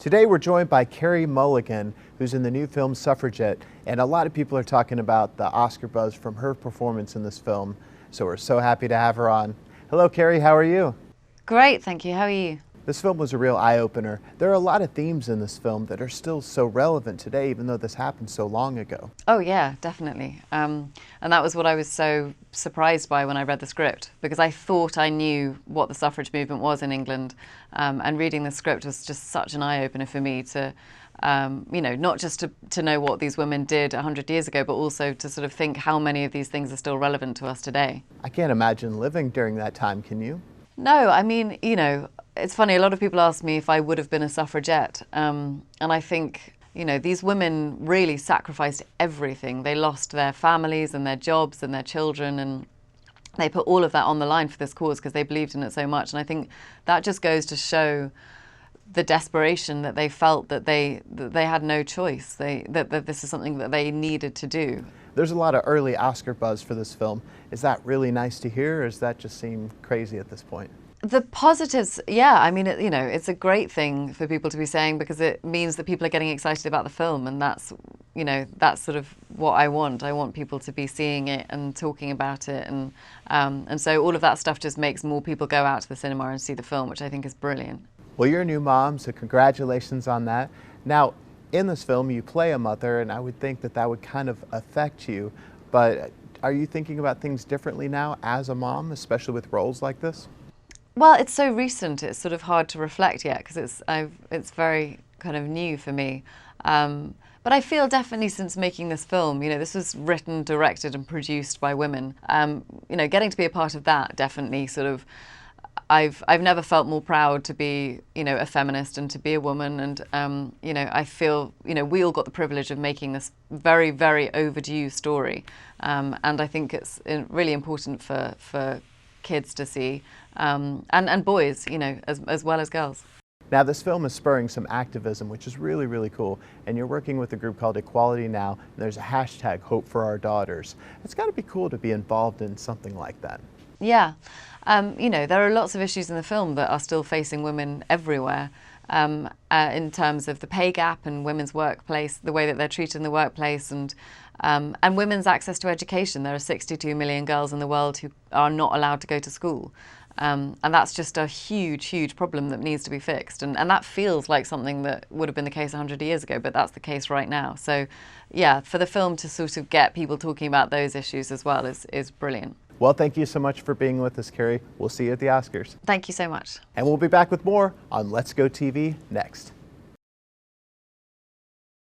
Today we're joined by Carey Mulligan, who's in the new film Suffragette, and a lot of people are talking about the Oscar buzz from her performance in this film, so we're so happy to have her on. Hello Carey, how are you? Great, thank you. How are you? This film was a real eye-opener. There are a lot of themes in this film that are still so relevant today, even though this happened so long ago. Oh yeah, definitely. And that was what I was so surprised by when I read the script, because I thought I knew what the suffrage movement was in England, and reading the script was just such an eye-opener for me to, not just to know what these women did 100 years ago, but also to sort of think how many of these things are still relevant to us today. I can't imagine living during that time, can you? No, I mean, it's funny, a lot of people ask me if I would have been a suffragette, and I think, these women really sacrificed everything. They lost their families and their jobs and their children, and they put all of that on the line for this cause because they believed in it so much. And I think that just goes to show the desperation that they felt, that they had no choice, that this is something that they needed to do. There's a lot of early Oscar buzz for this film. Is that really nice to hear, or does that just seem crazy at this point? The positives, yeah, I mean, it's a great thing for people to be saying, because it means that people are getting excited about the film, and that's sort of what I want. I want people to be seeing it and talking about it, and so all of that stuff just makes more people go out to the cinema and see the film, which I think is brilliant. Well, you're a new mom, so congratulations on that. Now, in this film, you play a mother, and I would think that that would kind of affect you, but are you thinking about things differently now as a mom, especially with roles like this? Well, it's so recent, it's sort of hard to reflect yet, because it's very kind of new for me. But I feel definitely since making this film, this was written, directed and produced by women. Getting to be a part of that definitely sort of, I've never felt more proud to be, a feminist and to be a woman. And, I feel, we all got the privilege of making this very, very overdue story. And I think it's really important for kids to see, and boys, as well as girls. Now, this film is spurring some activism, which is really, really cool. And you're working with a group called Equality Now, and there's a hashtag Hope for Our Daughters. It's got to be cool to be involved in something like that. Yeah. There are lots of issues in the film that are still facing women everywhere, in terms of the pay gap and women's workplace, the way that they're treated in the workplace, and women's access to education. There are 62 million girls in the world who are not allowed to go to school. And that's just a huge, huge problem that needs to be fixed. And that feels like something that would have been the case 100 years ago, but that's the case right now. So yeah, for the film to sort of get people talking about those issues as well is brilliant. Well, thank you so much for being with us, Carey. We'll see you at the Oscars. Thank you so much. And we'll be back with more on Let's Go TV next.